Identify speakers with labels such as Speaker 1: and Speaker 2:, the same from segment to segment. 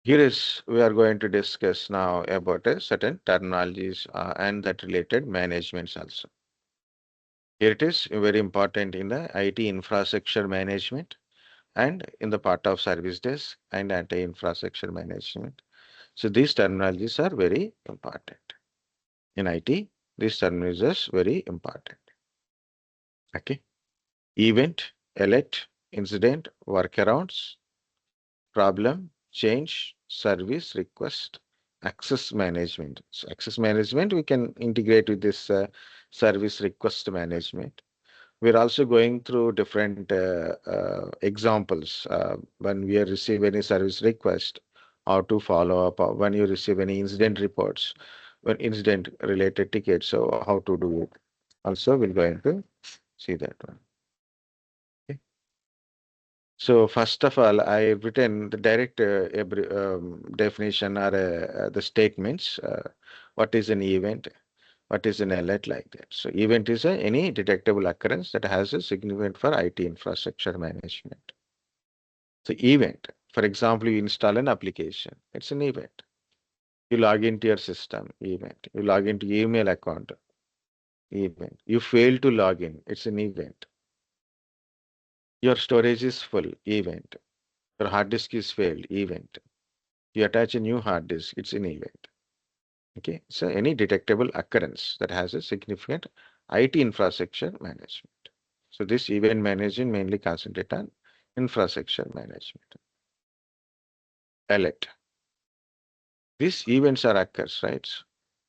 Speaker 1: Here is we are going to discuss now about a certain terminologies and that related managements also. Here it is very important in the IT infrastructure management and in the part of service desk and IT infrastructure management. So these terminologies are very important. In IT, these terminologies are very important. Okay. Event, alert, incident, workarounds, problem, change, service, request, access management. So access management we can integrate with this service request management. We're also going through different examples when we receive any service request, how to follow up, or when you receive any incident reports, when incident related tickets, so how to do it. Also, we're going to see that one. Okay. So first of all, I written the direct definition or the statements. What is an event? What is an alert like that? So event is any detectable occurrence that has a significant for IT infrastructure management. So event, for example, you install an application. It's an event. You log into your system, event. You log into email account, event. You fail to log in, it's an event. Your storage is full, event. Your hard disk is failed, event. You attach a new hard disk, it's an event. Okay, so any detectable occurrence that has a significant IT infrastructure management. So this event management mainly concentrate on infrastructure management. Alert. These events are occurs, right?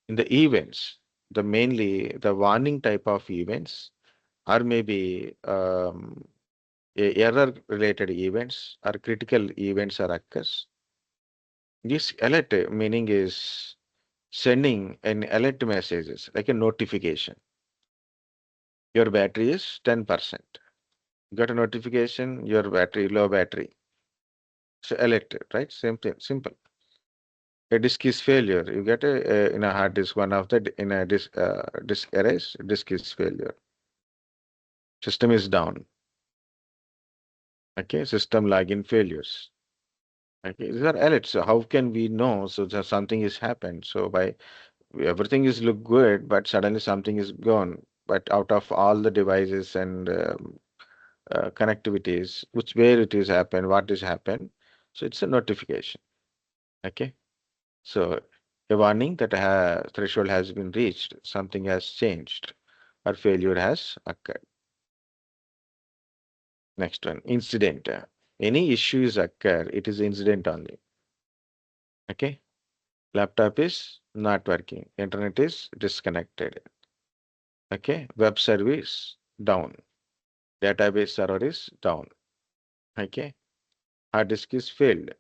Speaker 1: In the events, the mainly the warning type of events or maybe error related events or critical events are occurs. This alert meaning is sending an alert messages like a notification. Your battery is 10%. Got a notification, your battery, low battery. So alert, right? Same thing, simple. A disk is failure. You get in a hard disk, one of the in a disk erase, disk is failure. System is down. Okay, system login failures. Okay, these are alerts. So how can we know? So that something has happened. So by everything is look good, but suddenly something is gone. But out of all the devices and connectivities, which where it is happened, what is happened. So it's a notification. Okay. So a warning that threshold has been reached, something has changed, or failure has occurred. Next one, incident. Any issues occur, it is incident only. Okay. Laptop is not working. Internet is disconnected. Okay. Web service down. Database server is down. Okay. Hard disk is failed.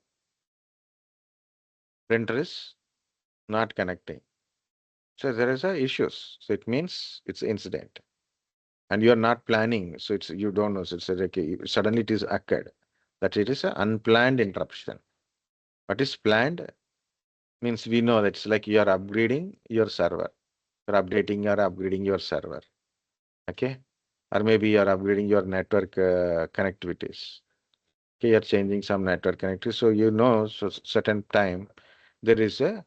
Speaker 1: Printer is not connecting. So there is a issues. So it means it's incident. And you are not planning. So it's you don't know. So it's like suddenly it is occurred. That it is an unplanned interruption. What is planned means we know that it's like you are upgrading your server. You're updating or upgrading your server. Okay. Or maybe you are upgrading your network connectivities. Okay, you're changing some network connectivity. So you know so certain time there is a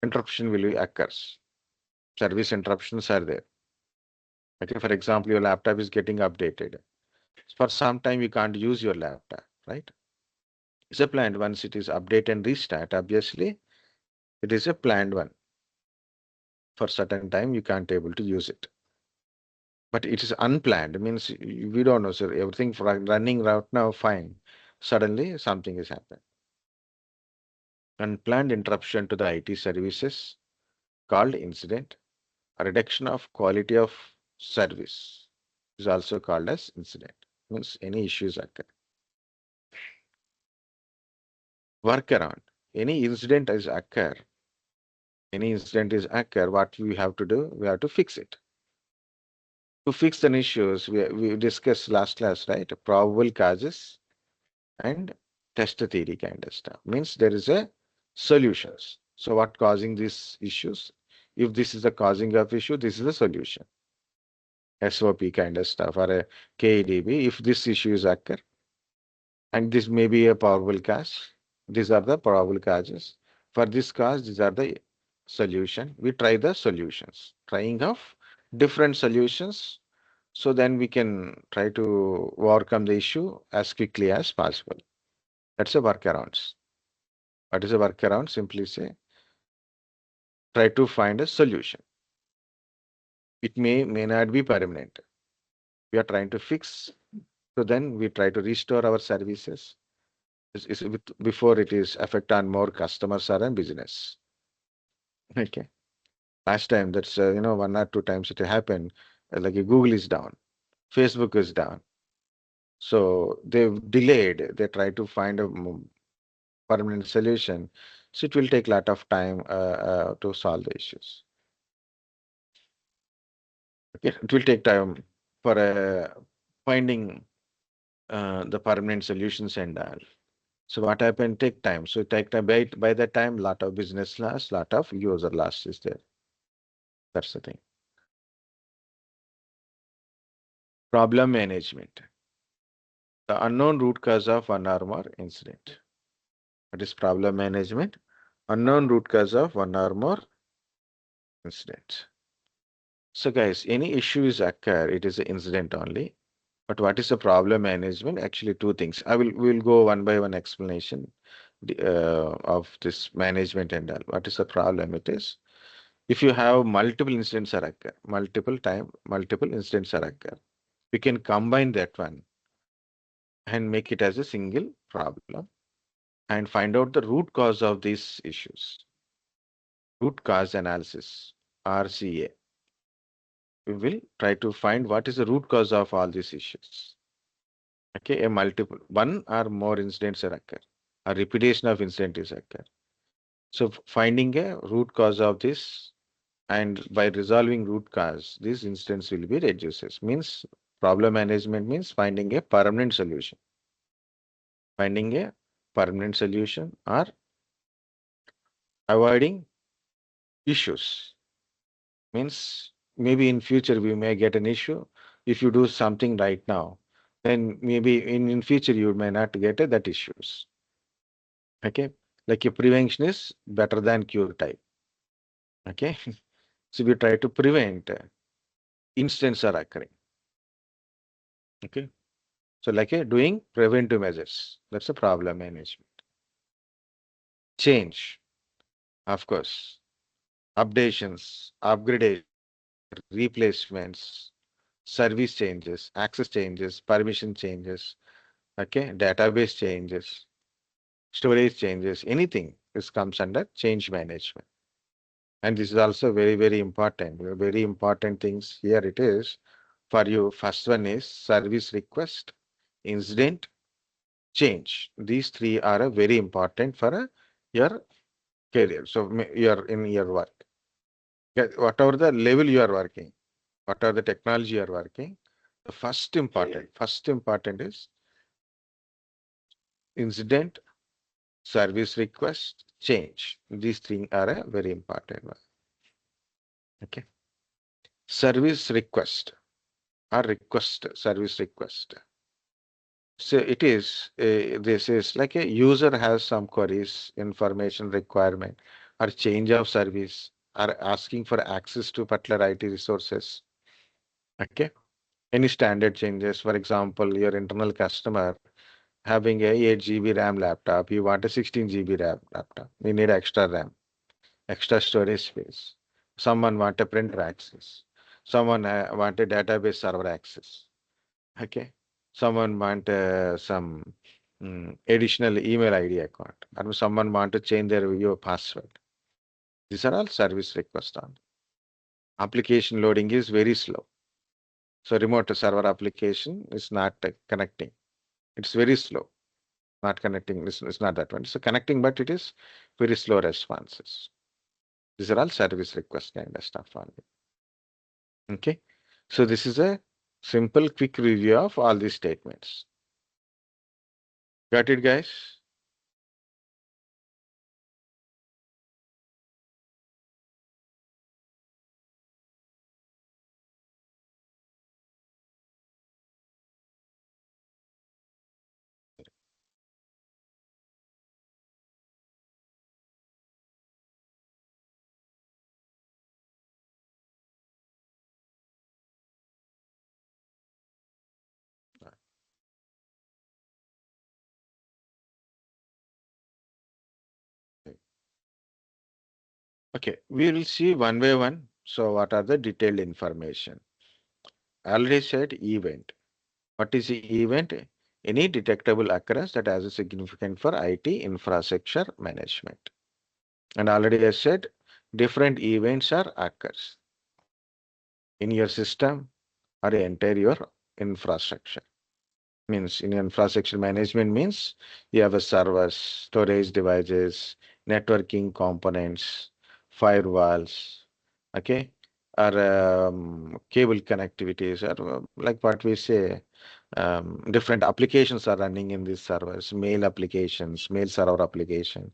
Speaker 1: interruption will occurs. Service interruptions are there. Okay, for example, your laptop is getting updated. For some time you can't use your laptop, right? It's a planned once it is update and restart, obviously it is a planned one. For certain time you can't able to use it. But it is unplanned, means we don't know, sir. Everything running right now, fine. Suddenly something has happened. Unplanned interruption to the IT services called incident. A reduction of quality of service is also called as incident. Means any issues occur. Workaround. Any incident is occur. Any incident is occur. What we have to do? We have to fix it. To fix the issues, we discussed last class, right? Probable causes and test theory kind of stuff. Means there is a solutions. So what causing these issues? If this is the causing of issue, this is the solution. SOP kind of stuff or a KDB. If this issue is occur, and this may be a probable cause, These are the probable causes. For this cause, these are the solution. We try the solutions, trying of different solutions. So then we can try to overcome the issue as quickly as possible. That's a workarounds. What is a workaround? Simply say, try to find a solution. It may not be permanent. We are trying to fix. So then we try to restore our services before it is affect on more customers or on business. Okay. Last time that's one or two times it happened. Like Google is down, Facebook is down. So they've delayed. They try to find a permanent solution. So it will take a lot of time to solve the issues. Okay. It will take time for finding the permanent solutions and all. So what happened? Take time. So it take time. By that time, lot of business loss, lot of user loss is there. That's the thing. Problem management. The unknown root cause of one or more incident. What is problem management? Unknown root cause of one or more incident. So guys, any issues occur, it is an incident only. But what is the problem management? Actually, two things. We will go one by one explanation of this management and all. What is the problem? It is if you have multiple incidents are occur, multiple incidents are occur, we can combine that one and make it as a single problem and find out the root cause of these issues. Root cause analysis, RCA. We will try to find what is the root cause of all these issues. Okay, a multiple one or more incidents are occur, a repetition of incidents occur. So finding a root cause of this and by resolving root cause, this instance will be reduces. Means problem management means finding a permanent solution. Finding a permanent solution or avoiding issues. Means maybe in future we may get an issue. If you do something right now, then maybe in future you may not get that issues. Okay. Like a prevention is better than cure type. Okay. So we try to prevent incidents are occurring. Okay. So like a doing preventive measures. That's a problem management. Change, of course. Updations, upgradations, replacements, service changes, access changes, permission changes, okay, database changes, storage changes, anything. This comes under change management. And this is also very, very important. Very important things here it is for you. First one is service request, incident, change. These three are very important for your career. So you're in your work. Whatever the level you are working, whatever the technology you are working, the first important is incident, service request, change. These three are a very important one. Okay. Service request or request, service request. So it is, this is like a user has some queries, information requirement, or change of service, or asking for access to particular IT resources. Okay. Any standard changes, for example, your internal customer having a 8 GB RAM laptop, you want a 16 GB RAM laptop. You need extra RAM, extra storage space. Someone want a printer access. Someone want a database server access. Okay. Someone want some additional email ID account. Or someone want to change their your password. These are all service requests on. Application loading is very slow. So remote server application is not connecting. It's very slow. Not connecting. It's not that one. It's connecting, but it is very slow responses. These are all service request kind of stuff only. Okay. So this is a simple, quick review of all these statements. Got it, guys? Okay, we will see one by one. So what are the detailed information? I already said event. What is the event? Any detectable occurrence that has a significant for IT infrastructure management. And already I said different events are occurs in your system or entire your infrastructure. Means in infrastructure management means you have a servers, storage devices, networking components, firewalls, okay, or cable connectivities, or like what we say, different applications are running in these servers, mail applications, mail server application,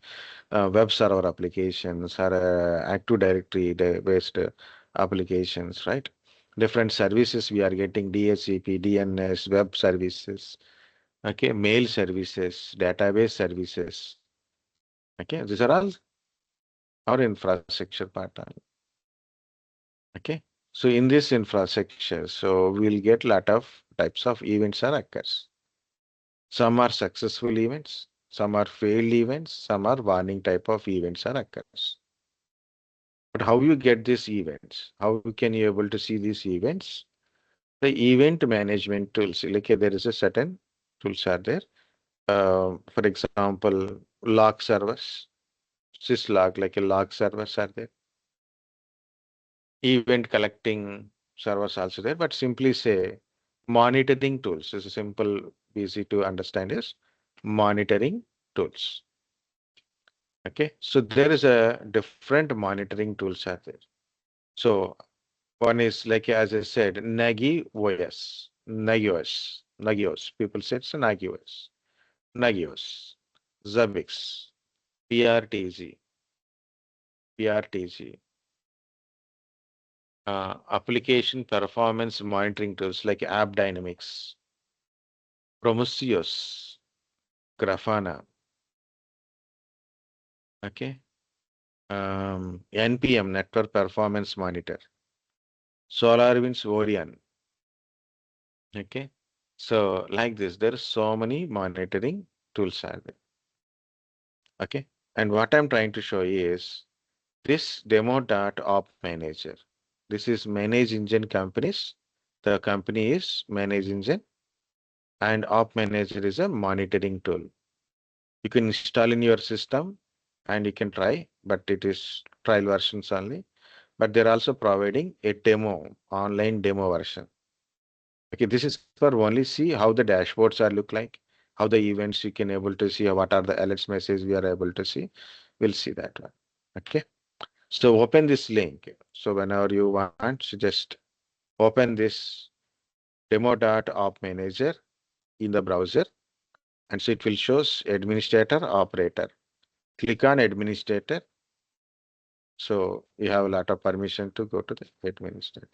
Speaker 1: web server applications, or Active Directory based applications, right? Different services we are getting DHCP, DNS, web services, okay, mail services, database services. Okay, these are all our infrastructure part. Okay, so in this infrastructure, so we'll get lot of types of events are occurs. Some are successful events, some are failed events, some are warning type of events are occurs. But how you get these events? How can you able to see these events? The event management tools, like there is a certain tools are there. For example, log servers, syslog, like a log servers are there. Event collecting servers also there, but simply say monitoring tools is a simple, easy to understand is monitoring tools. Okay, so there is a different monitoring tools are there. So one is like as I said, Nagios. People say it's Nagios, Nagios, Zabbix, PRTG, PRTG, application performance monitoring tools like App Dynamics, Prometheus, Grafana, okay, NPM, Network Performance Monitor, SolarWinds Orion, okay. So like this, there are so many monitoring tools are there, okay. And what I'm trying to show you is this demo.op manager. This is manage engine companies. The company is manage engine and op manager is a monitoring tool. You can install in your system and you can try, but it is trial versions only. But they're also providing a demo, online demo version. Okay, this is for only see how the dashboards are look like, how the events you can able to see, what are the alerts messages we are able to see. We'll see that one. Okay. So open this link. So whenever you want, so just open this demo.op manager in the browser. And so it will shows administrator operator. Click on administrator. So you have a lot of permission to go to the administrator.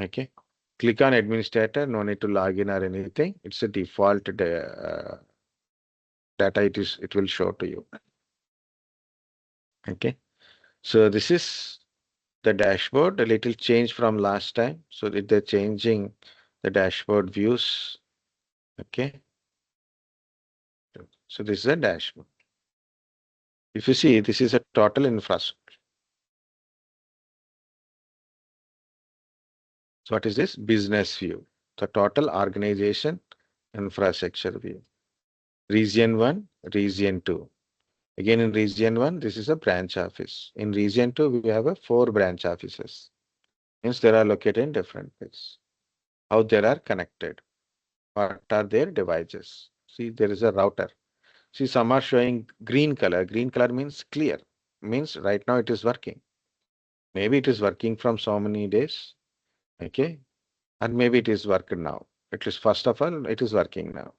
Speaker 1: Okay. Click on administrator. No need to log in or anything. It's a default data. It will show to you. Okay. So this is the dashboard. A little change from last time. So that they're changing the dashboard views. Okay. So this is a dashboard. If you see, this is a total infrastructure. So what is this? Business view. The total organization infrastructure view. Region 1, Region 2. Again in Region 1, this is a branch office. In Region 2, we have a 4 branch offices. Means they are located in different places. How they are connected. What are their devices? See, there is a router. See, some are showing green color. Green color means clear. Means right now it is working. Maybe it is working from so many days. Okay. And maybe it is working now. At least first of all, it is working now.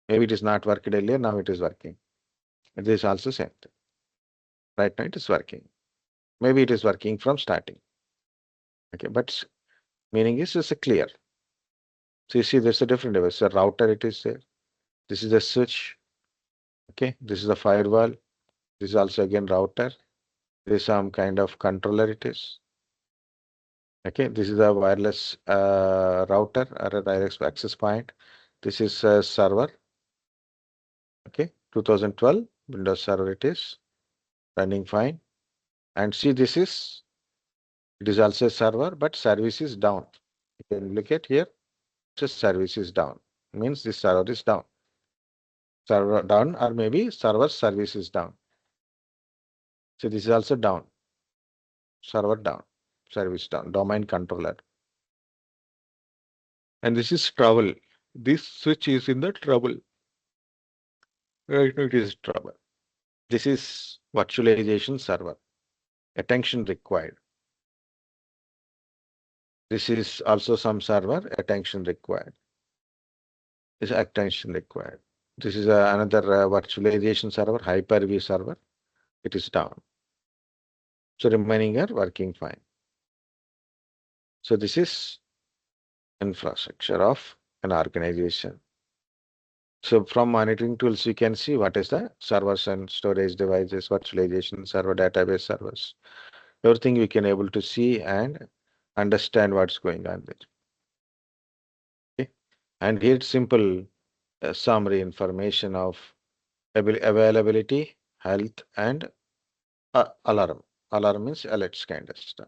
Speaker 1: Maybe it is not working earlier. Now it is working. It is also same thing. Right now it is working. Maybe it is working from starting. Okay. But meaning is a clear. So you see, there's a different device. A router it is there. This is a switch. Okay. This is a firewall. This is also again router. This is some kind of controller it is. Okay, this is a wireless router or a direct access point. This is a server. Okay, 2012 Windows Server it is. running fine. And see, it is also a server, but service is down. You can look at here, the service is down. Means this server is down. Server down, or maybe server service is down. So this is also down. Server down, service down, domain controller. And this is trouble. This switch is in the trouble. Right now it is trouble. This is virtualization server. Attention required. This is also some server. Attention required. This attention required. This is another virtualization server, Hyper-V server. It is down. So remaining are working fine. So this is infrastructure of an organization. So from monitoring tools, you can see what is the servers and storage devices, virtualization server, database servers. Everything we can able to see and understand what's going on there. Okay. And here it's simple summary information of availability, health, and alarm. Alarm means alerts kind of stuff.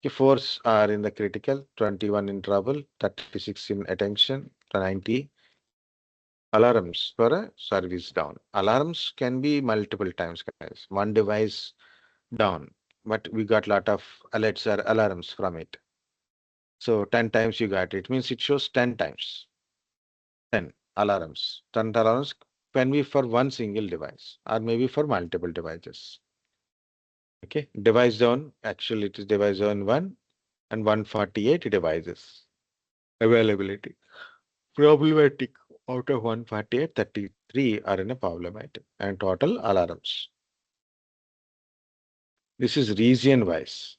Speaker 1: Okay, 4 are in the critical, 21 in trouble, 36 in attention, 90 alarms for a service down. Alarms can be multiple times, guys. One device down, but we got lot of alerts or alarms from it. So 10 times you got it. Means it shows 10 times. 10 alarms. 10 alarms can be for one single device or maybe for multiple devices. Okay, device zone, actually it is device zone 1 and 148 devices. Availability. Problematic. Out of 148, 33 are in a problematic and total alarms. This is region wise.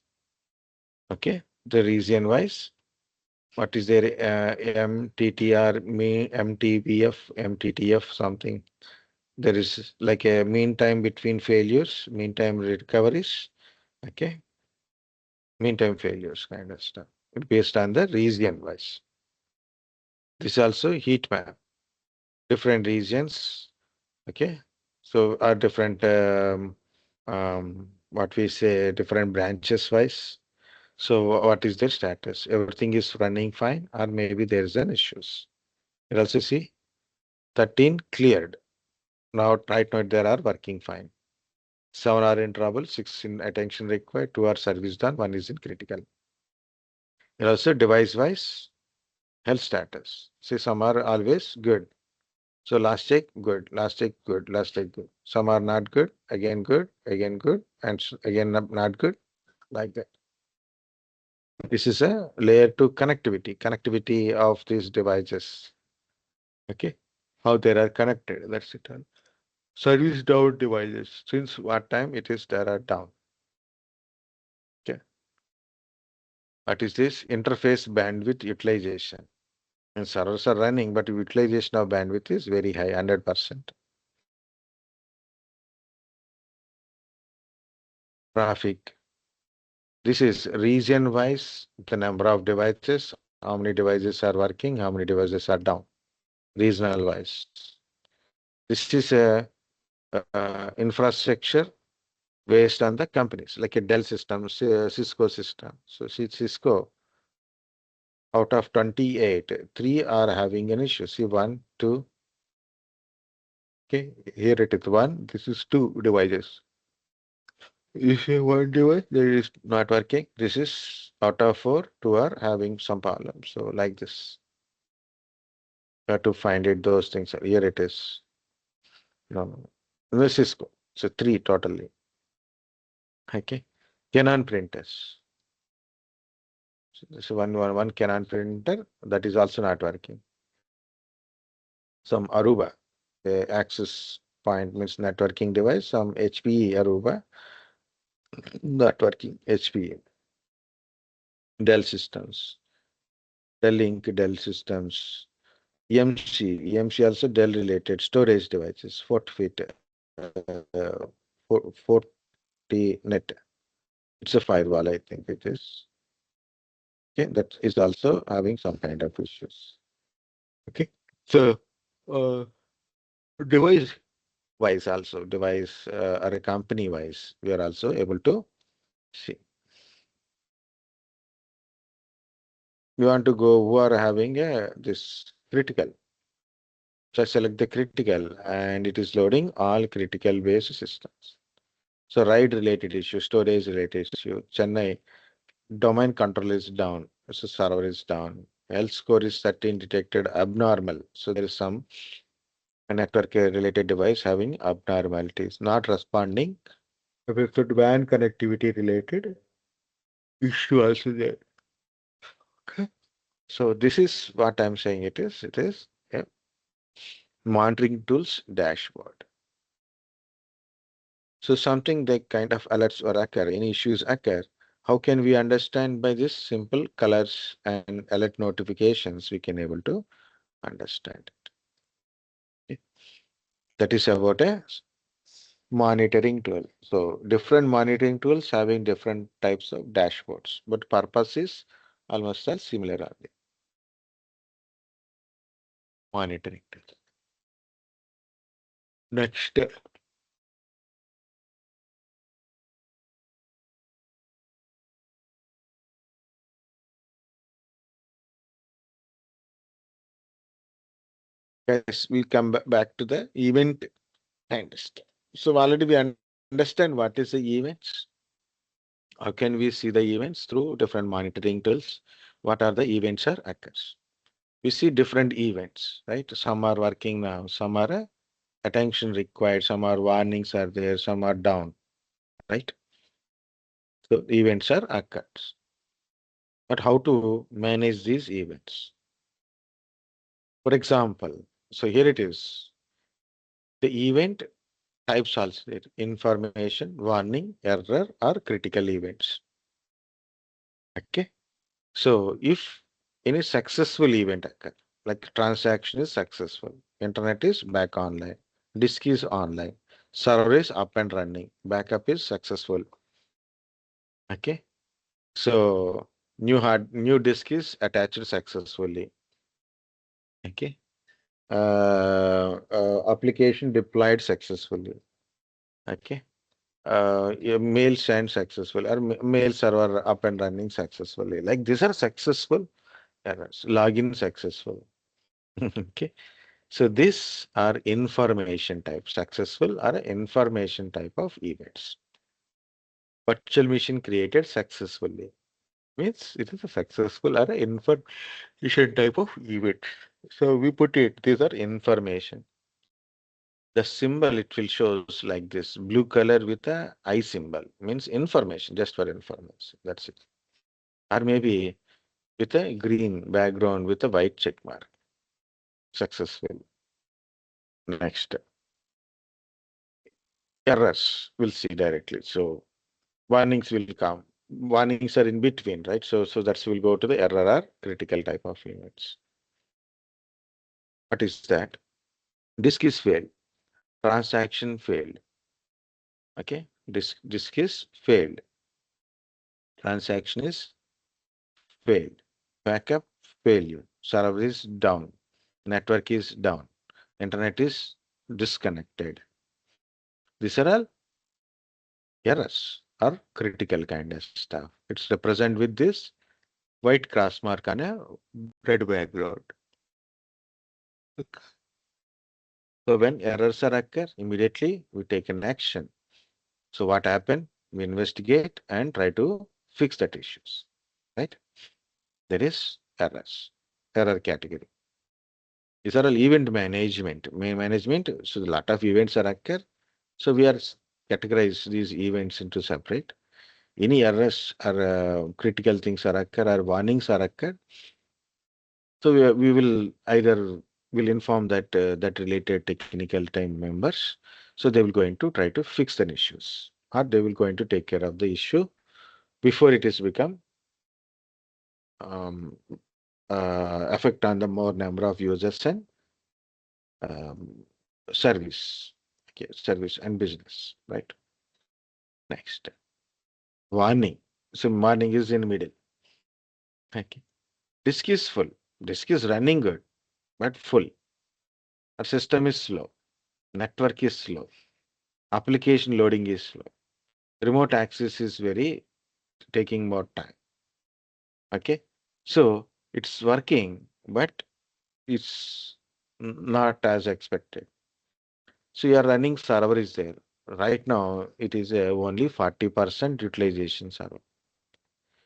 Speaker 1: Okay, the region wise. What is there? MTTR, MTBF, MTTF, something. There is like a mean time between failures, mean time recoveries. Okay, mean time failures kind of stuff based on the region wise. This also heat map, different regions. Okay, so are different what we say different branches wise. So what is their status? Everything is running fine, or maybe there is an issues. You also see 13 cleared. Now right now they are working fine. 7 are in trouble, 6 in attention required, 2 are service done, 1 is in critical. You also device wise health status. See, some are always good. So last check, good. Last check, good. Last check, good. Some are not good, again good, and again not good, like that. This is a layer 2 connectivity, connectivity of these devices. Okay, how they are connected. That's it. Service down devices. Since what time it is there are down. Okay. What is this? Interface bandwidth utilization. And servers are running, but utilization of bandwidth is very high, 100%. Traffic. This is region-wise, the number of devices, how many devices are working, how many devices are down, regional-wise. This is a infrastructure based on the companies, like a Dell system, Cisco system. So see Cisco, out of 28, 3 are having an issue. See 1, 2. Okay, here it is 1. This is 2 devices. If you one device that is not working, this is out of 4, 2 are having some problem. So like this, you have to find it, those things. Here it is. No, this is so 3 totally. Okay. Canon printers. So this is one Canon printer that is also not working. Some Aruba, the access point means networking device. Some HPE Aruba, not working. HPE. Dell systems. Dell Inc. Dell systems. EMC also Dell related storage devices, 40 feet, 40 net. It's a firewall, I think it is. Okay, that is also having some kind of issues. Okay, so device wise also, device or a company wise, we are also able to see. We want to go who are having this critical. So I select the critical and it is loading all critical based systems. So write related issue, storage related issue, Chennai domain control is down, so server is down. Health score is 13 detected abnormal. So there is some network related device having abnormalities, not responding. If it's WAN connectivity related issue also there. Okay. So this is what I'm saying it is. It is a monitoring tools dashboard. So something that kind of alerts or occur, any issues occur. How can we understand by this simple colors and alert notifications? We can able to understand it. That is about a monitoring tool. So different monitoring tools having different types of dashboards, but purpose is almost all similar on the monitoring tool. Next, yes, we come back to the event handled. So already we understand what is the events. How can we see the events through different monitoring tools? What are the events are occurs? We see different events, right? Some are working now, some are attention required, some are warnings are there, some are down, right? So events are occurs. But how to manage these events? For example, so here it is. The event types also there. Information, warning, error, or critical events. Okay. So if any successful event occur, like transaction is successful, internet is back online, disk is online, server is up and running, backup is successful. Okay. So new disk is attached successfully. Okay. Application deployed successfully. Okay. Yeah, mail sent successful or mail server up and running successfully. Like these are successful errors. Login successful. Okay. So these are information type, successful or information type of events. Virtual machine created successfully means it is a successful or a information type of event. So we put it, these are information. The symbol it will shows like this blue color with a I symbol means information, just for information. That's it. Or maybe with a green background with a white check mark. Successful. Next. Errors we'll see directly. So warnings will come. Warnings are in between, right? So that's will go to the error or critical type of events. What is that? Disk is failed. Transaction failed. Okay. Disk is failed. Transaction is failed. Backup failure. Server is down. Network is down. Internet is disconnected. These are all errors or critical kind of stuff. It's represented with this white cross mark on a red background. So when errors are occur, immediately we take an action. So what happened? We investigate and try to fix that issues. Right? There is errors, error category. These are all event management. Management. So a lot of events are occur. So we are categorize these events into separate. Any errors or critical things are occur or warnings are occur. So we will either will inform that that related technical team members. So they will going to try to fix the issues, or they will going to take care of the issue before it is become um, affect on the more number of users and um, service, okay, service and business, right? Next, warning. So warning is in middle. Okay, disk is full. Disk is running good, but full. Our system is slow. network is slow, application loading is slow, remote access is very taking more time. Okay, so it's working, but it's not as expected. So your running server is there. Right now, it is only 40% utilization server.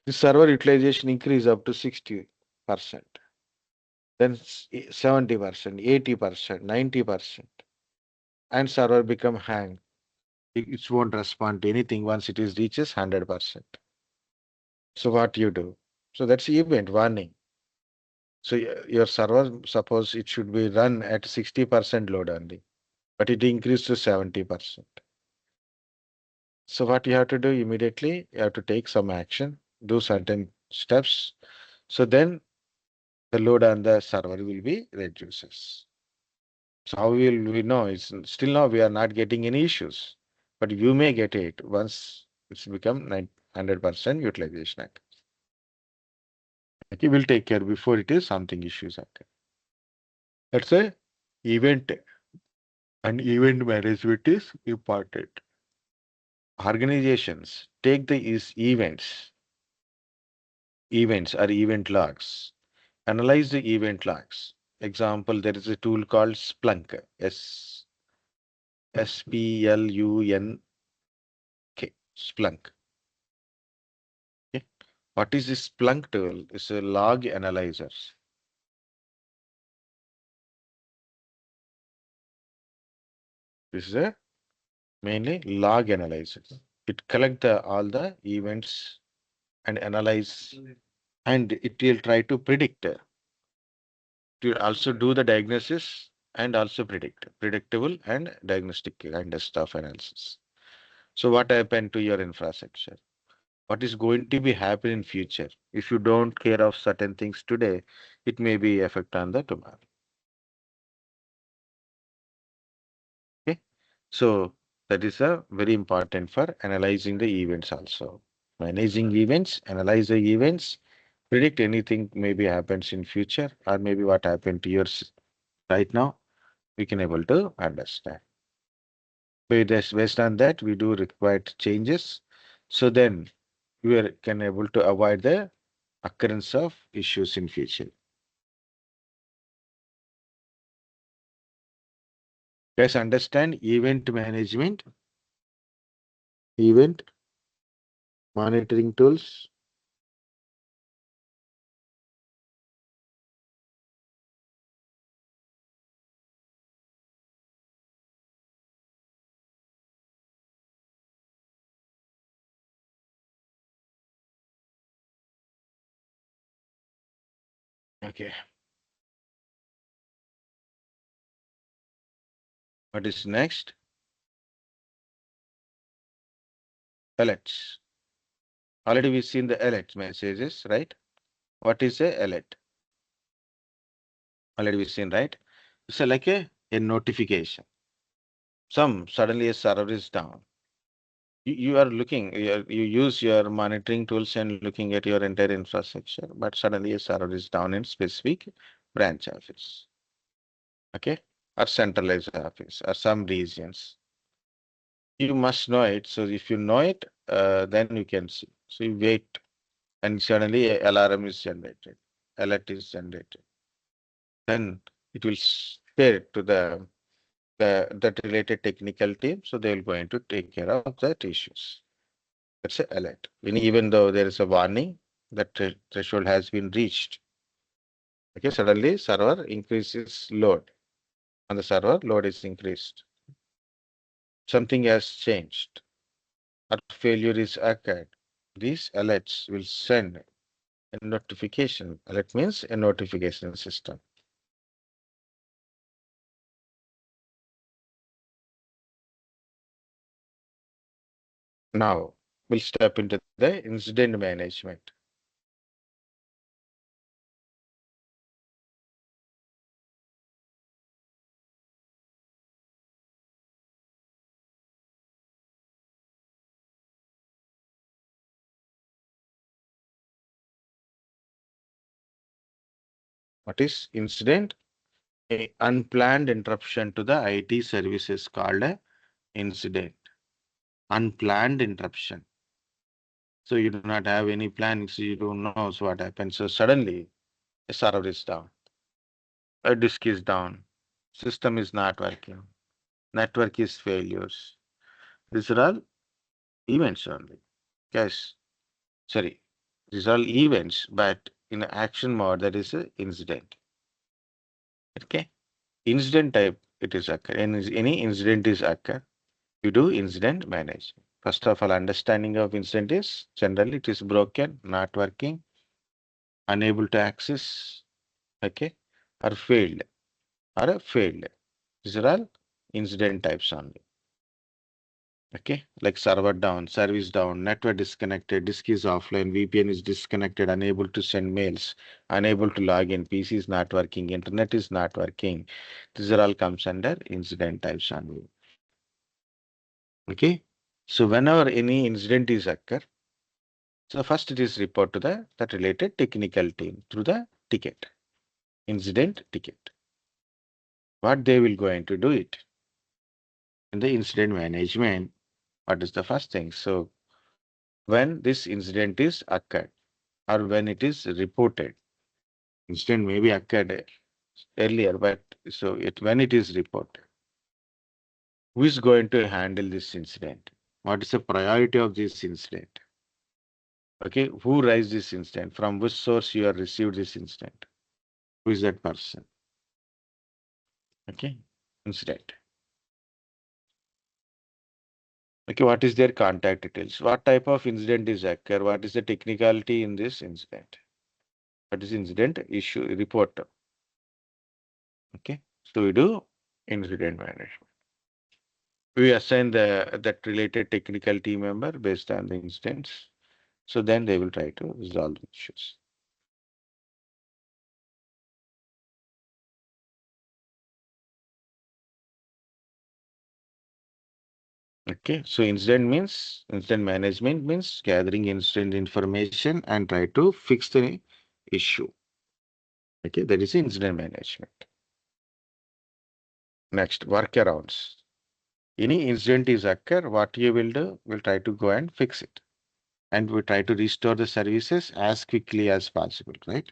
Speaker 1: The server utilization increase up to 60%, then 70%, 80%, 90%, and server become hang. It won't respond to anything once it is reaches 100%. So what you do? So that's event warning. So your server, suppose it should be run at 60% load only, but it increased to 70%. So what you have to do immediately, you have to take some action, do certain steps. So then the load on the server will be reduces. So how will we know? It's still now we are not getting any issues, but you may get it once it's become 100% utilization. Okay, we'll take care before it is something issues occur. That's a event, and event management is important. Organizations take these events or event logs, analyze the event logs. Example, there is a tool called Splunk, Splunk, Splunk. Okay. What is this Splunk tool? It's a log analyzer. This is a mainly log analyzer. It collect all the events and analyze, and it will try to predict. To also do the diagnosis and also predictable and diagnostic kind of stuff analysis. So what happened to your infrastructure? What is going to be happen in future? If you don't care of certain things today, it may be effect on the tomorrow. Okay. So that is a very important for analyzing the events also. Managing events, analyze the events, predict anything maybe happens in future or maybe what happened to yours right now, we can able to understand. Based on that, we do required changes. So then can able to avoid the occurrence of issues in future. Guys, understand event management, event monitoring tools. Okay. What is next? Alerts. Already we've seen the alert messages, right? What is a alert? Already we've seen, right? It's like a notification. Suddenly a server is down. You are looking, you use your monitoring tools and looking at your entire infrastructure, but suddenly a server is down in specific branch office, okay, or centralized office, or some regions. You must know it. So if you know it, then you can see. So you wait, and suddenly a alarm is generated, alert is generated. Then it will share it to that related technical team, so they will going to take care of that issues. That's a alert. Even though there is a warning that threshold has been reached. Okay, suddenly server increases load. On the server, load is increased. Something has changed or failure is occurred. These alerts will send a notification. Alert means a notification system. Now we'll step into the incident management. What is incident? A unplanned interruption to the IT service is called a incident. Unplanned interruption. So you do not have any plans, you don't know what happens. So suddenly a server is down, a disk is down, system is not working, network is failures. These are all events only. Yes, sorry. These are all events, but in action mode, that is an incident. Okay. Incident type it is occur. Any incident is occur. You do incident management. First of all, understanding of incident is generally it is broken, not working, unable to access, okay, or failed, or a failed. These are all incident types only. Okay, like server down, service down, network disconnected, disk is offline, VPN is disconnected, unable to send mails, unable to log in, PC is not working, internet is not working. These are all comes under incident types only. Okay, so whenever any incident is occur, so first it is report to the that related technical team through the ticket, incident ticket. What they will going to do it in the incident management. What is the first thing? So when this incident is occurred or when it is reported, incident may be occurred earlier, but so it when it is reported, who is going to handle this incident? What is the priority of this incident? Okay, who raised this incident? From which source you have received this incident? Who is that person? Okay, incident. Okay, what is their contact details? What type of incident is occur? What is the technicality in this incident? What is incident issue report? Okay, so we do incident management. We assign that related technical team member based on the instance. So then they will try to resolve the issues. Okay, so incident management means gathering incident information and try to fix the issue. Okay, that is incident management. Next, workarounds. Any incident is occur, what you will do, will try to go and fix it. And we try to restore the services as quickly as possible, right?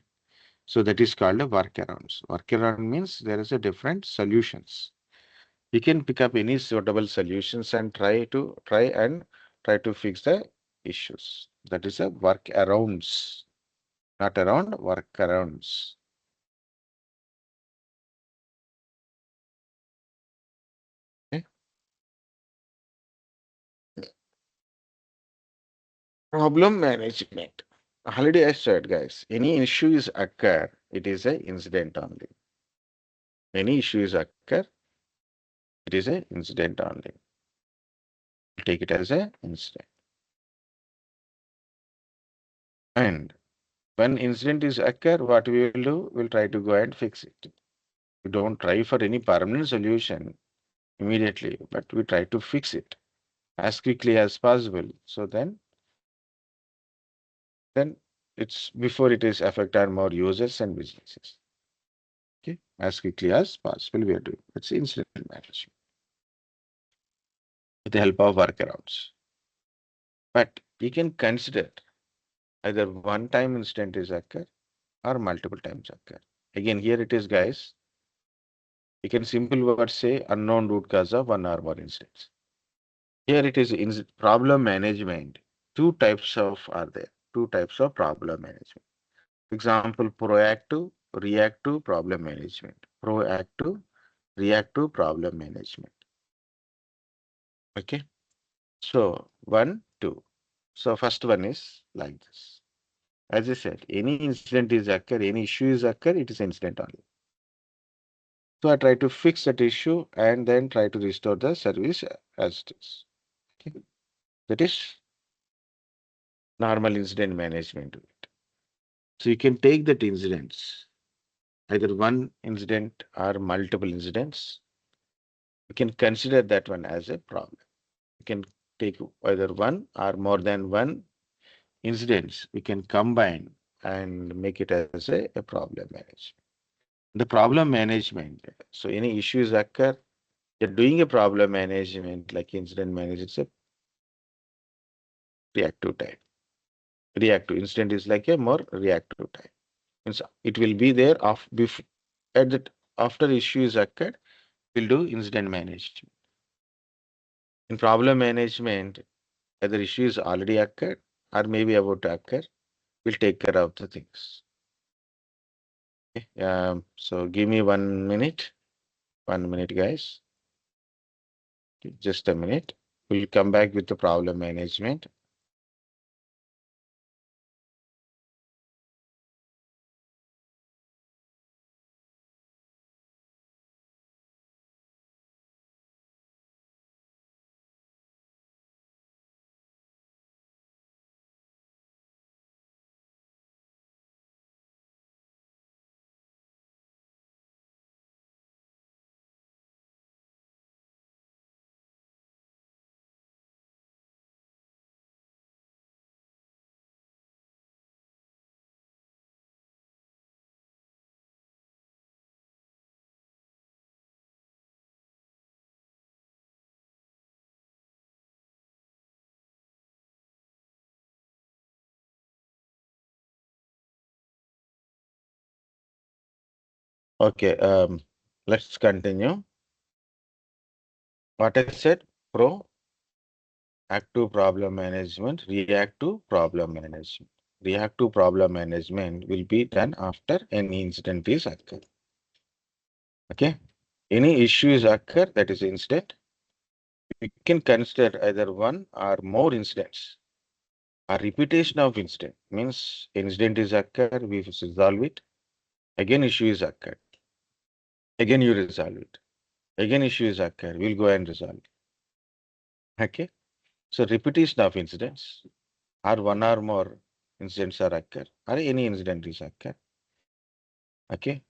Speaker 1: So that is called a workarounds. Workaround means there is a different solutions. You can pick up any suitable solutions and try to fix the issues. That is a workarounds, not around workarounds. Okay. Problem management. Already I said, guys, any issue is occur, it is a incident only. Any issue is occur, it is a incident only. Take it as a incident. And when incident is occur, what we will do, we'll try to go and fix it. We don't try for any permanent solution immediately, but we try to fix it as quickly as possible. So then it's before it is affect our more users and businesses. Okay, as quickly as possible we are doing. It's incident management with the help of workarounds. But you can consider either one time incident is occur or multiple times occur. Again, here it is, guys. You can simple word say unknown root cause of one or more incidents. Here it is in problem management. Two types of are there. Two types of problem management. Example, proactive, reactive problem management. Proactive, reactive problem management. Okay. So one, two. So first one is like this. As I said, any incident is occur, any issue is occur, it is incident only. So I try to fix that issue and then try to restore the service as it is. Okay. That is normal incident management. So you can take that incidents, either one incident or multiple incidents. You can consider that one as a problem. You can take either one or more than one incidents. We can combine and make it as a problem management. The problem management. So any issues occur, you're doing a problem management like incident management, it's a reactive type. Reactive incident is like a more reactive type. Means it will be there of before at that after issues occurred, we'll do incident management. In problem management, either issues already occurred or maybe about to occur, we'll take care of the things. Okay. So give me 1 minute. 1 minute, guys. Just a minute. We'll come back with the problem management. Okay, let's continue. What I said, proactive problem management, reactive problem management. Reactive problem management will be done after any incident is occurred. Okay, any issues occur, that is incident. We can consider either one or more incidents. A repetition of incident means incident is occurred, we resolve it. Again, issue is occurred. Again, you resolve it. Again, issue is occurred. We'll go and resolve it. Okay. So repetition of incidents or one or more incidents are occur or any incident is occur. Okay.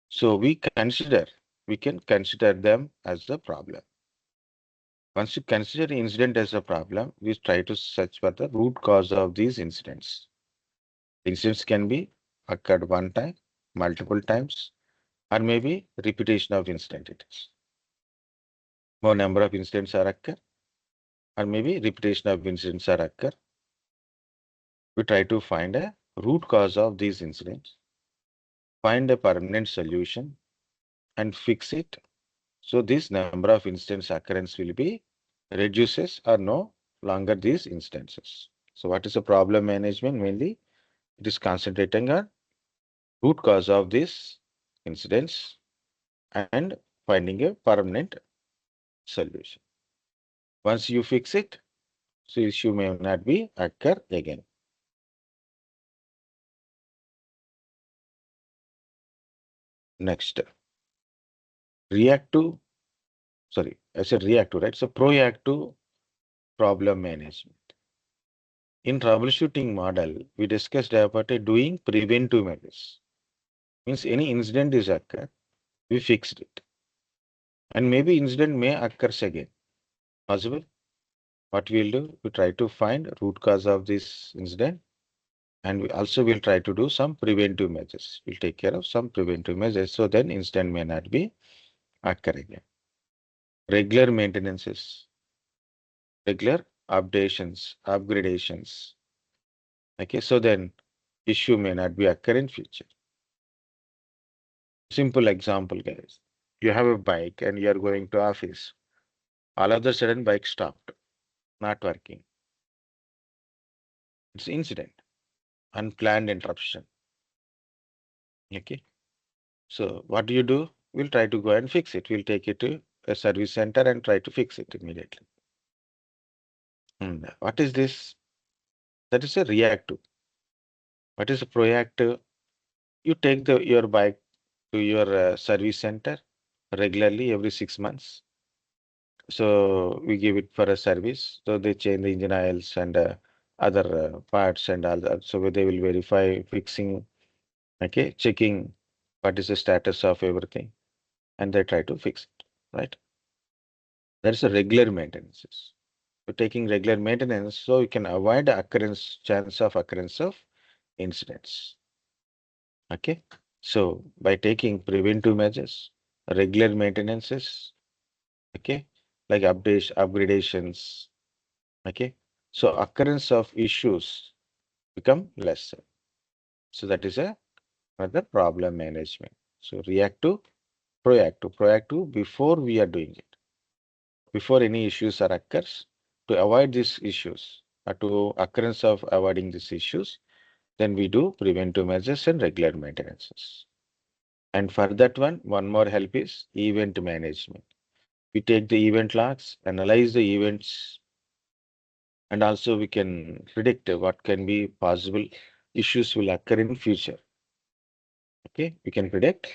Speaker 1: So we can consider them as the problem. Once you consider the incident as a problem, we try to search for the root cause of these incidents. Incidents can be occurred one time, multiple times, or maybe repetition of incident it is. More number of incidents are occur, or maybe repetition of incidents are occur. We try to find a root cause of these incidents, find a permanent solution, and fix it. So this number of instance occurrence will be reduces or no longer these instances. So what is the problem management? Mainly it is concentrating on root cause of these incidents and finding a permanent solution. Once you fix it, so issue may not be occur again. Next, reactive, sorry, I said reactive, right? So proactive problem management. In troubleshooting model, we discussed about doing preventive measures. Means any incident is occur, we fixed it. And maybe incident may occur again. Possible? What we'll do, we try to find root cause of this incident. And we also will try to do some preventive measures. We'll take care of some preventive measures. So then incident may not be occur again. Regular maintenances, regular updations, upgradations. Okay, so then issue may not be occur in future. Simple example, guys. You have a bike and you are going to office. All of a sudden, bike stopped, not working. It's incident, unplanned interruption. Okay. So what do you do? We'll try to go and fix it. We'll take it to a service center and try to fix it immediately. What is this? That is a reactive. What is a proactive? You take your bike to your service center regularly every 6 months. So we give it for a service. So they change the engine oils and other parts and all that. So they will verify, fixing, okay, checking what is the status of everything, and they try to fix it, right? That's a regular maintenance. So taking regular maintenance, so you can avoid chance of occurrence of incidents. Okay. So by taking preventive measures, regular maintenances, okay, like upgradations, okay. So occurrence of issues become lesser. So that is another problem management. So reactive, proactive before we are doing it, before any issues are occurs, to avoid these issues, or to occurrence of avoiding these issues, then we do preventive measures and regular maintenances. And for that one more help is event management. We take the event logs, analyze the events, and also we can predict what can be possible issues will occur in future. Okay, we can predict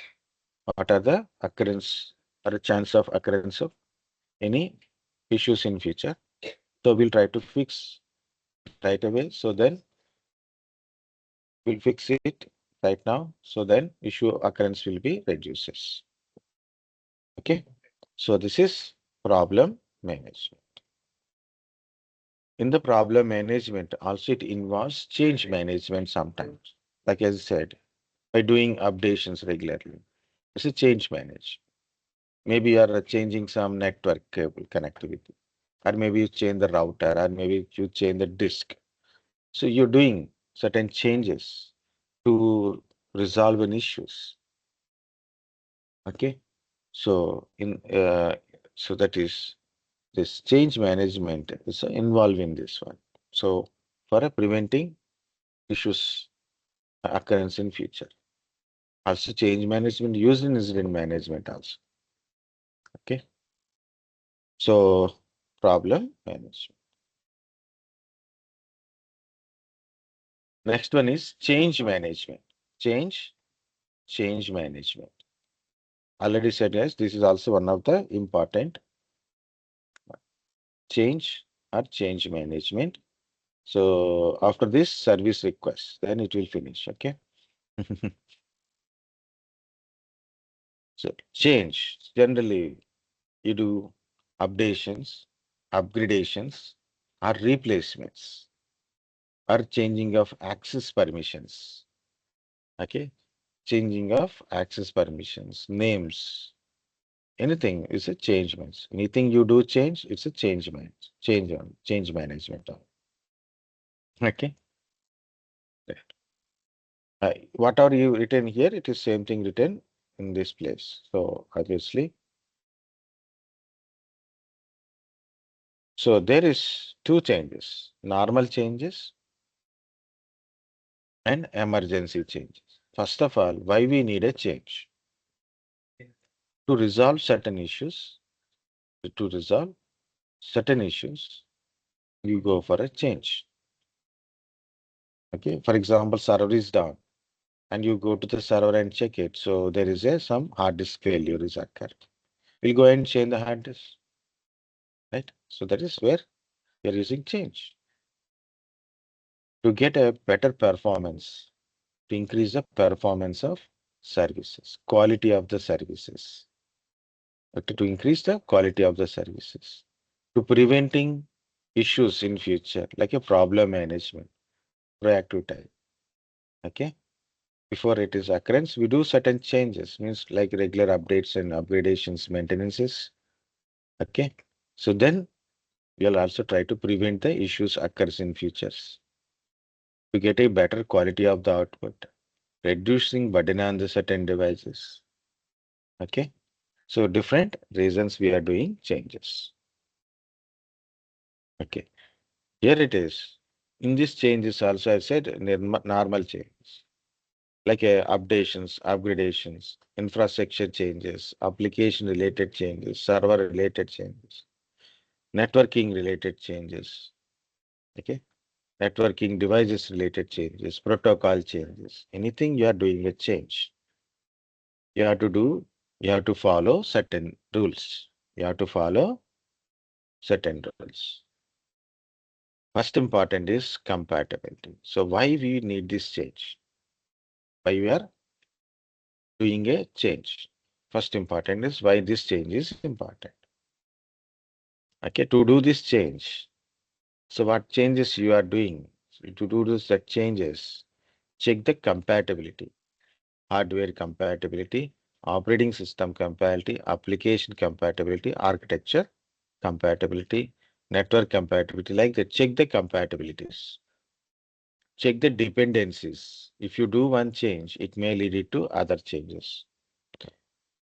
Speaker 1: what are the occurrence or a chance of occurrence of any issues in future. So we'll try to fix right away. So then we'll fix it right now. So then issue occurrence will be reduces. Okay. So this is problem management. In the problem management, also it involves change management sometimes. Like as I said, by doing updations regularly. It's a change manage. Maybe you are changing some network cable connectivity, or maybe you change the router, or maybe you change the disk. So you're doing certain changes to resolve an issues. Okay. So so that is this change management is involved in this one. So for a preventing issues occurrence in future. Also change management used in incident management also. Okay. So problem management. Next one is change management. Change, change management. Already said yes, this is also one of the important change or change management. So after this service request, then it will finish. Okay. So change, generally you do updations, upgradations, or replacements, or changing of access permissions. Okay. Changing of access permissions, names, anything is a change means. Anything you do change, it's a change man, change management. Okay. Right. What are you written here? It is same thing written in this place. So obviously, so there is two changes: normal changes and emergency changes. First of all, why we need a change? To resolve certain issues. To resolve certain issues, you go for a change. Okay. For example, server is down, and you go to the server and check it. So there is some hard disk failure is occurred. We'll go and change the hard disk, right? So that is where we are using change to get a better performance, to increase the performance of services, quality of the services, to increase the quality of the services, to preventing issues in future, like a problem management, proactive type. Okay. Before it is occurrence, we do certain changes, means like regular updates and upgradations, maintenances. Okay. So then we'll also try to prevent the issues occurs in futures to get a better quality of the output, reducing burden on the certain devices. Okay. So different reasons we are doing changes. Okay. Here it is. In this changes also I said normal changes like updations, upgradations, infrastructure changes, application related changes, server related changes, networking related changes. Okay. Networking devices related changes, protocol changes. Anything you are doing a change, you have to do, you have to follow certain rules. You have to follow certain rules. First important is compatibility. So why we need this change? Why we are doing a change? First important is why this change is important. Okay, to do this change. So what changes you are doing? So to do this that changes, check the compatibility. hardware compatibility, operating system compatibility, application compatibility, architecture compatibility, network compatibility, like that. Check the compatibilities. Check the dependencies. If you do one change, it may lead it to other changes.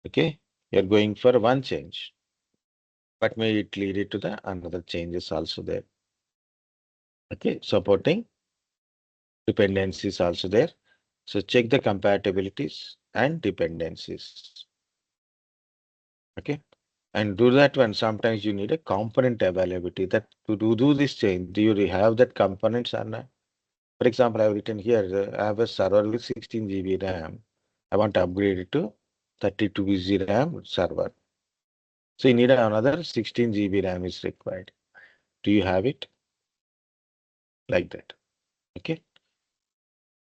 Speaker 1: Okay, you're going for one change, but may it lead it to the another changes also there. Okay, supporting dependencies also there. So check the compatibilities and dependencies. Okay, and do that one. Sometimes you need a component availability that to do this change. Do you have that components or not? For example, I have written here, I have a server with 16 GB RAM. I want to upgrade it to 32 GB RAM server. So you need another 16 GB RAM is required. Do you have it? Like that. Okay.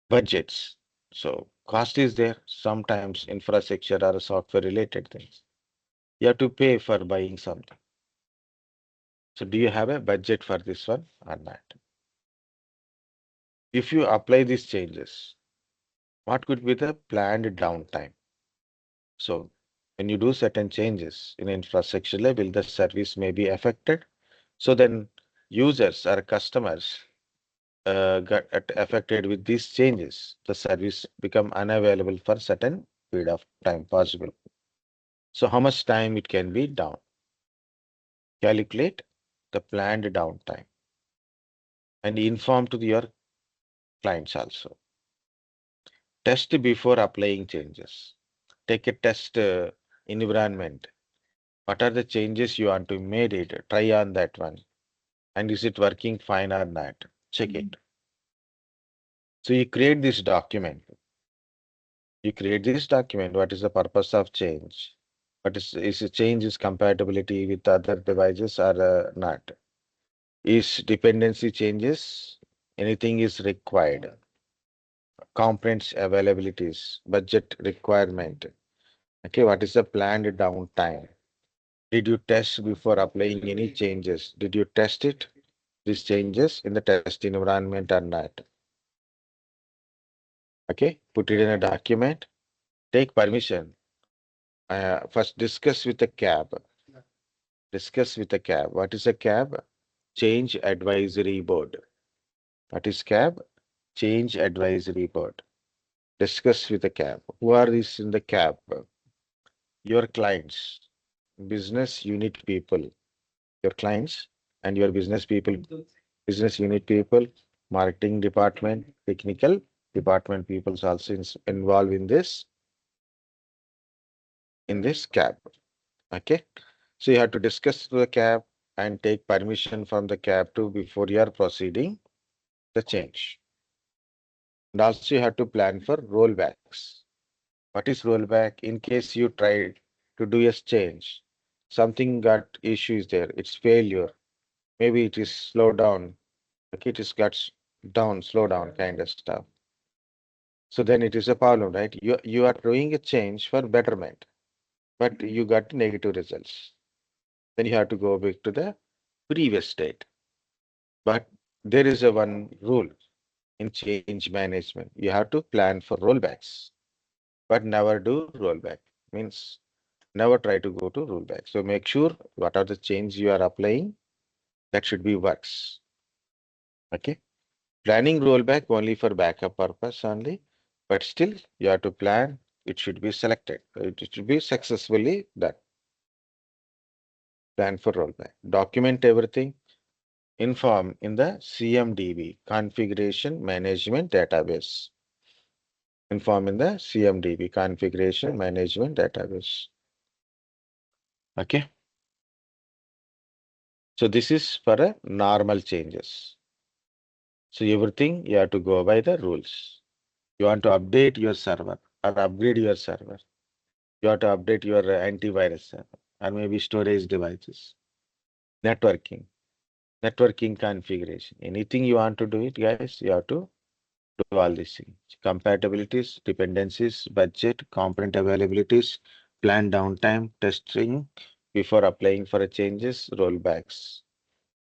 Speaker 1: Budgets. So cost is there. Sometimes infrastructure or software related things. You have to pay for buying something. So do you have a budget for this one or not? If you apply these changes, what could be the planned downtime? So when you do certain changes in infrastructure level, the service may be affected. So then users or customers got affected with these changes. The service become unavailable for certain period of time possible. So how much time it can be down? Calculate the planned downtime and inform to your clients also. Test before applying changes. Take a test environment. What are the changes you want to made it? Try on that one. And is it working fine or not? Check it. So you create this document. You create this document. What is the purpose of change? What is the change is compatibility with other devices or not? Is dependency changes? Anything is required? Components availabilities, budget requirement. Okay, what is the planned downtime? Did you test before applying any changes? Did you test it? These changes in the test environment or not? Okay, put it in a document. Take permission. First, discuss with the cab. Discuss with the cab. What is a cab? Change advisory board. What is cab? Change advisory board. Discuss with the cab. Who are these in the cab? Your clients, business unit people, your clients and your business people, business unit people, marketing department, technical department peoples also involved in this cab. Okay. So you have to discuss to the cab and take permission from the cab too before you are proceeding the change. And also you have to plan for rollbacks. What is rollback? In case you tried to do a change, something got issues there, it's failure. Maybe it is slow down. Okay, it is got down, slow down kind of stuff. So then it is a problem, right? You are doing a change for betterment, but you got negative results. Then you have to go back to the previous state. But there is a one rule in change management. You have to plan for rollbacks, but never do rollback. Means never try to go to rollback. So make sure what are the change you are applying, that should be works. Okay. Planning rollback only for backup purpose only, but still you have to plan. It should be selected. It should be successfully done. Plan for rollback. Document everything. Inform in the CMDB, Configuration Management Database. Inform in the CMDB, Configuration Management Database. Okay. So this is for a normal changes. So everything you have to go by the rules. You want to update your server or upgrade your server. You have to update your antivirus server or maybe storage devices. Networking configuration. Anything you want to do it, guys, you have to do all these things. Compatibilities, dependencies, budget, component availabilities, plan downtime, testing before applying for a changes, rollbacks.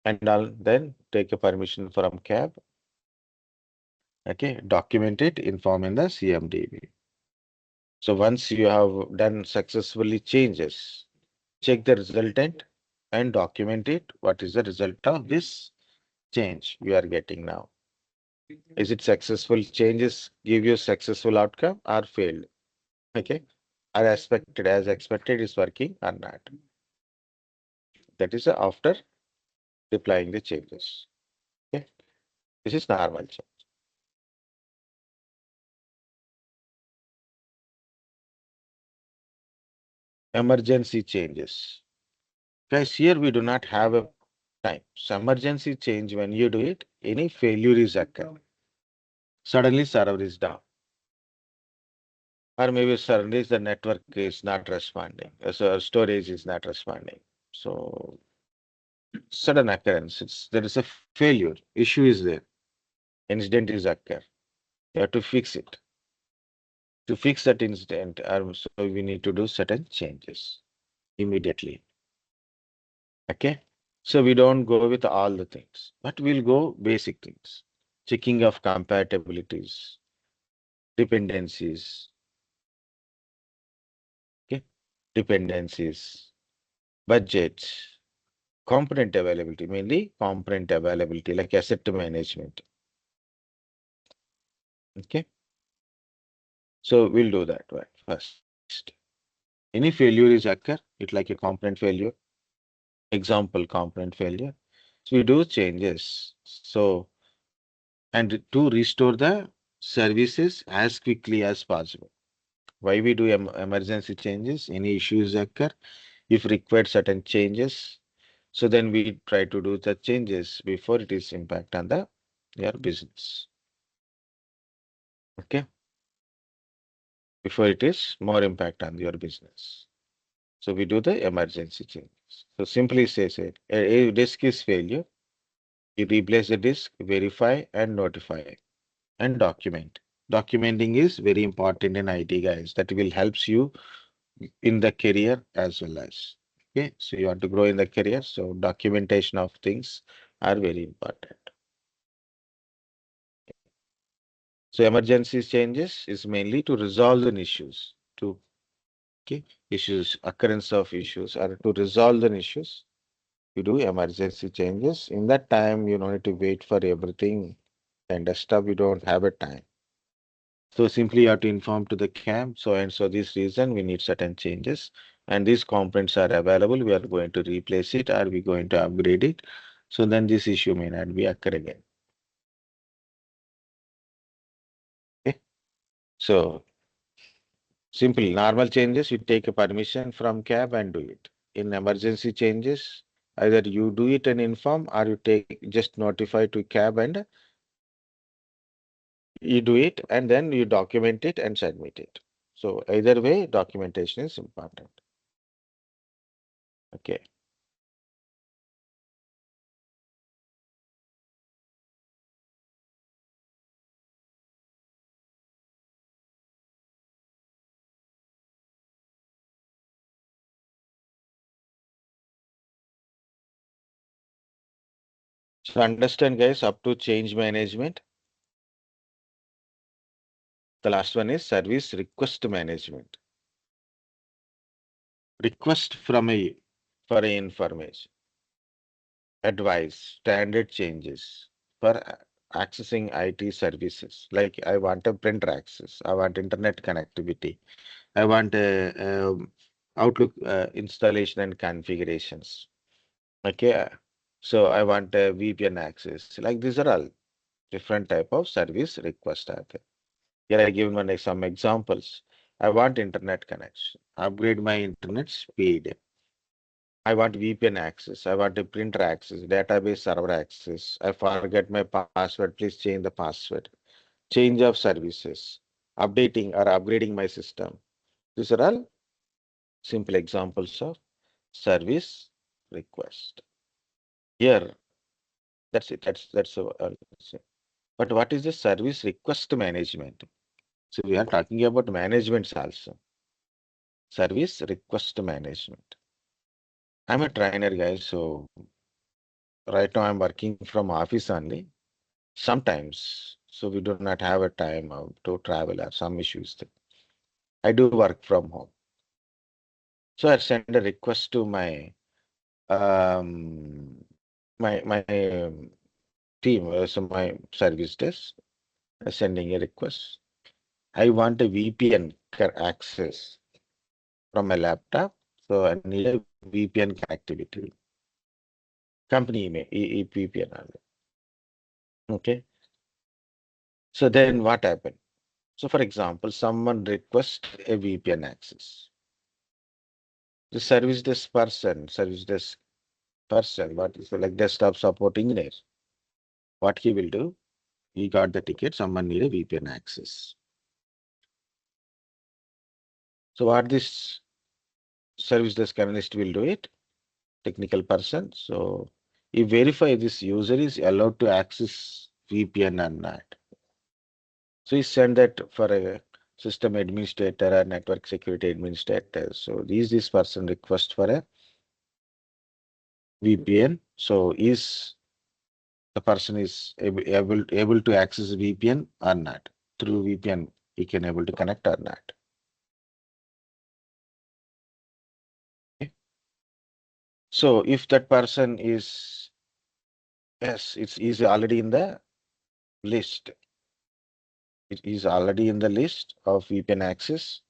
Speaker 1: And all then take a permission from cab. Okay, document it, inform in the CMDB. So once you have done successfully changes, check the resultant and document it. What is the result of this change we are getting now? Is it successful changes give you successful outcome or failed? Okay. As expected is working or not. That is after deploying the changes. Okay. This is normal change. Emergency changes. Guys, here we do not have a time. So emergency change, when you do it, any failure is occur. Suddenly server is down. Or maybe suddenly the network is not responding. So storage is not responding. So sudden occurrence, there is a failure. Issue is there. Incident is occur. You have to fix it. To fix that incident, so we need to do certain changes immediately. Okay. So we don't go with all the things, but we'll go basic things. Checking of compatibilities, dependencies, okay, dependencies, budgets, component availability, mainly component availability, like asset management. Okay. So we'll do that one first. Any failure is occur, it like a component failure, example component failure. So we do changes. So, and to restore the services as quickly as possible. Why we do emergency changes? Any issues occur, if required certain changes, so then we try to do the changes before it is impact on the your business. Okay, before it is more impact on your business. So we do the emergency changes. So simply say a disk is failure, you replace the disk, verify and notify and document. Documenting is very important in IT, guys. That will helps you in the career as well as. Okay, so you want to grow in the career, so documentation of things are very important. So emergency changes is mainly to resolve the issues, to okay, issues, occurrence of issues, or to resolve the issues. You do emergency changes. In that time, you don't need to wait for everything and the stuff. You don't have a time. So simply you have to inform to the camp. So and so this reason we need certain changes, and these components are available. We are going to replace it, or we going to upgrade it. So then this issue may not be occur again. Okay. So simple normal changes, you take a permission from cab and do it. In emergency changes, either you do it and inform, or you take just notify to cab and you do it, and then you document it and submit it. So either way, documentation is important. Okay. So understand, guys, up to change management. The last one is service request management. Request from a for a information, advice, standard changes for accessing IT services. Like I want a printer access, I want internet connectivity, I want a, Outlook installation and configurations. Okay, so I want a VPN access. Like these are all different type of service request are there. Here I give some examples. I want internet connection, upgrade my internet speed. I want VPN access. I want a printer access, database server access. I forget my password. Please change the password. Change of services, updating or upgrading my system. These are all simple examples of service request. Here, that's it. That's all. But what is the service request management? So we are talking about managements also. Service request management. I'm a trainer, guys. So right now I'm working from office only. Sometimes, so we do not have a time to travel or some issues. I do work from home. So I send a request to um, my team, so my service desk, sending a request. I want a VPN access from my laptop, so I need a VPN connectivity. Company email, VPN. Okay. So then what happened? So for example, someone requests a VPN access. The service desk person, what is like desktop support engineer, what he will do, he got the ticket, someone need a VPN access. So what this service desk analyst will do it, technical person. So he verify this user is allowed to access VPN or not. So he send that for a system administrator or network security administrator. So this person request for a VPN. So is the person is able to access VPN or not? Through VPN, he can able to connect or not. Okay. So if that person is yes, it's is already in the list. It is already in the list of VPN access.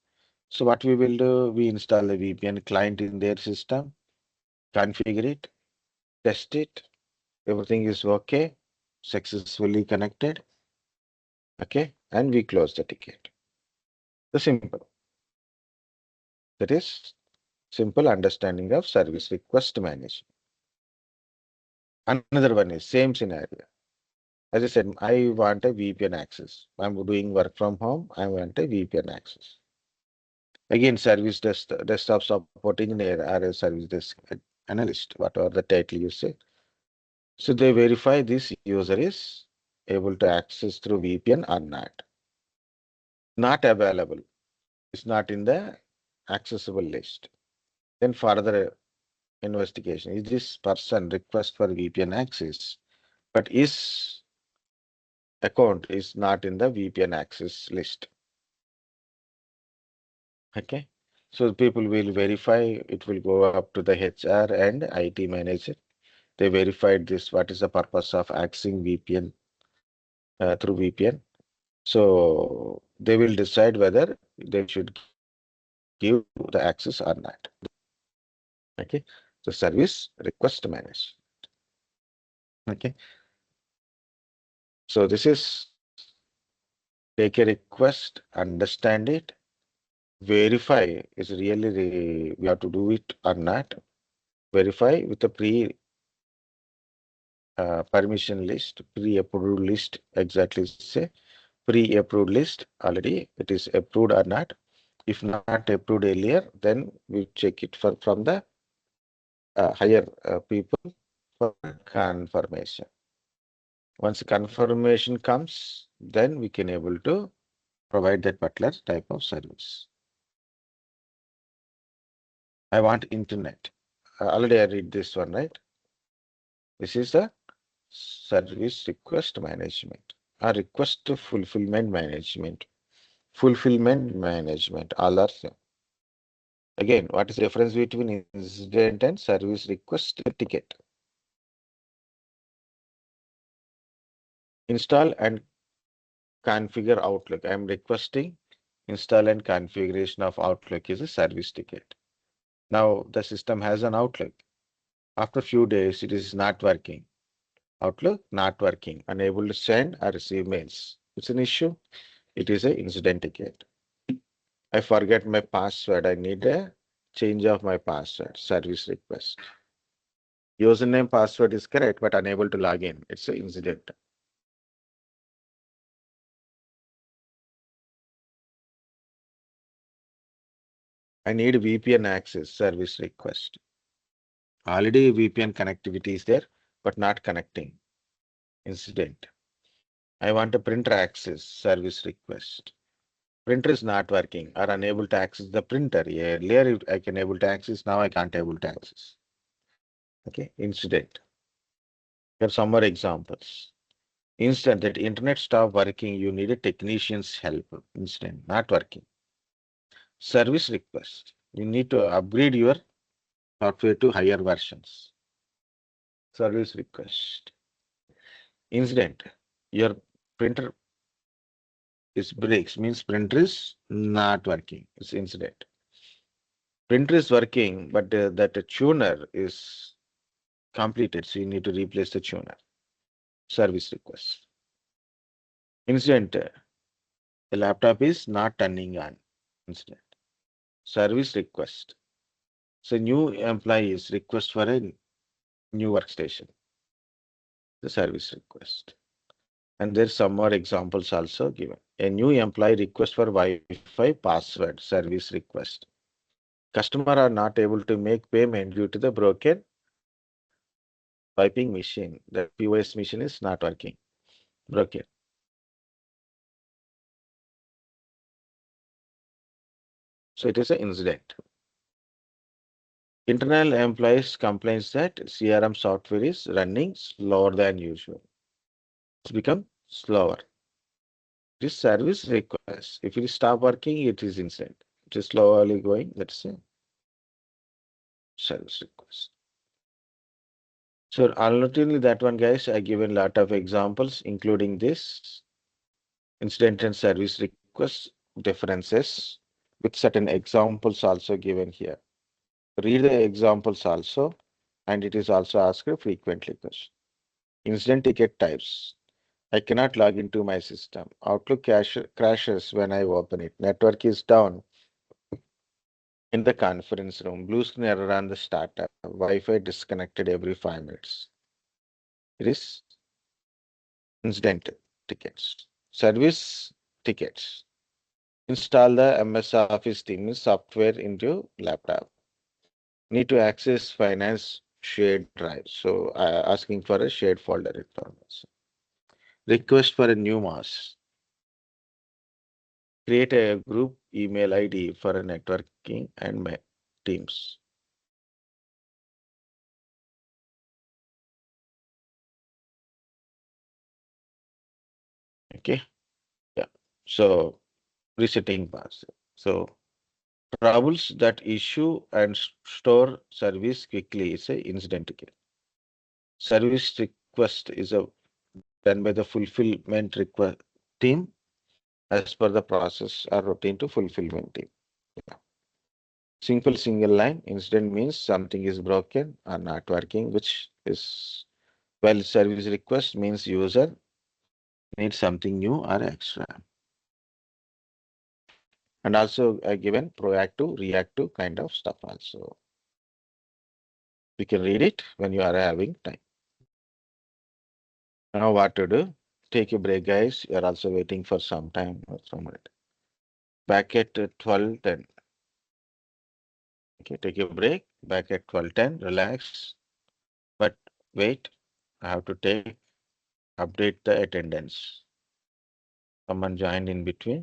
Speaker 1: So what we will do, we install the VPN client in their system, configure it, test it, everything is okay, successfully connected, okay, and we close the ticket. The simple. That is simple understanding of service request management. Another one is same scenario. As I said, I want a VPN access. I'm doing work from home. I want a VPN access. Again, desktop support engineer or a service desk analyst, whatever the title you say. So they verify this user is able to access through VPN or not. Not available. It's not in the accessible list. Then further investigation. Is this person request for VPN access, but his account is not in the VPN access list. Okay. So people will verify, it will go up to the HR and IT manager. They verified this, what is the purpose of accessing VPN through VPN. So they will decide whether they should give the access or not. Okay. So service request manage. Okay. So this is take a request, understand it, verify is really we have to do it or not. Verify with a permission list, pre-approved list, exactly say pre-approved list already it is approved or not. If not approved earlier, then we check it from the higher people for confirmation. Once confirmation comes, then we can able to provide that particular type of service. I want internet. Already I read this one, right? This is the service request management or request fulfillment management. Fulfillment management, all are same. Again, what is the difference between incident and service request ticket? Install and configure Outlook. I am requesting install and configuration of Outlook is a service ticket. Now the system has an Outlook. After a few days, it is not working. Outlook not working, unable to send or receive mails. It's an issue. It is an incident ticket. I forget my password. I need a change of my password. Service request. Username password is correct, but unable to log in. It's an incident. I need VPN access service request. Already VPN connectivity is there, but not connecting. Incident. I want a printer access service request. Printer is not working or unable to access the printer. Earlier I can able to access, now I can't able to access. Okay, incident. Here are some more examples. Instant that internet stop working, you need a technician's help. Incident, not working. Service request. You need to upgrade your software to higher versions. Service request. Incident. Your printer is breaks, means printer is not working. It's incident. Printer is working, but that tuner is completed, so you need to replace the tuner. Service request. Incident. The laptop is not turning on. Incident. Service request. So new employees request for a new workstation. The service request. And there's some more examples also given. A new employee request for Wi-Fi password service request. Customer are not able to make payment due to the broken piping machine. The POS machine is not working. Broken. So it is an incident. Internal employees complains that CRM software is running slower than usual. It's become slower. This service request. If it stop working, it is incident. It is slowly going. That's a service request. So alternatively, that one, guys, I given a lot of examples, including this incident and service request differences with certain examples also given here. Read the examples also, and it is also asked frequently question. Incident ticket types. I cannot log into my system. Outlook crashes when I open it. Network is down in the conference room. Blue screen error on the startup. Wi-Fi disconnected every 5 minutes. It is incident tickets. Service tickets. Install the MS Office Teams software into laptop. Need to access finance shared drive. So asking for a shared folder requirements. Request for a new mouse. Create a group email ID for a networking and Teams. Okay. Yeah. So resetting pass. So troubles that issue and store service quickly is a incident ticket. Service request is a done by the fulfillment request team as per the process or routine to fulfillment team. Yeah. Simple single line incident means something is broken or not working, which is well service request means user needs something new or extra. And also given proactive, reactive kind of stuff also. You can read it when you are having time. Now what to do? Take a break, guys. You are also waiting for some time. Back at 12:10. Okay, take a break. Back at 12:10. Relax. But wait, I have to update the attendance. Someone joined in between.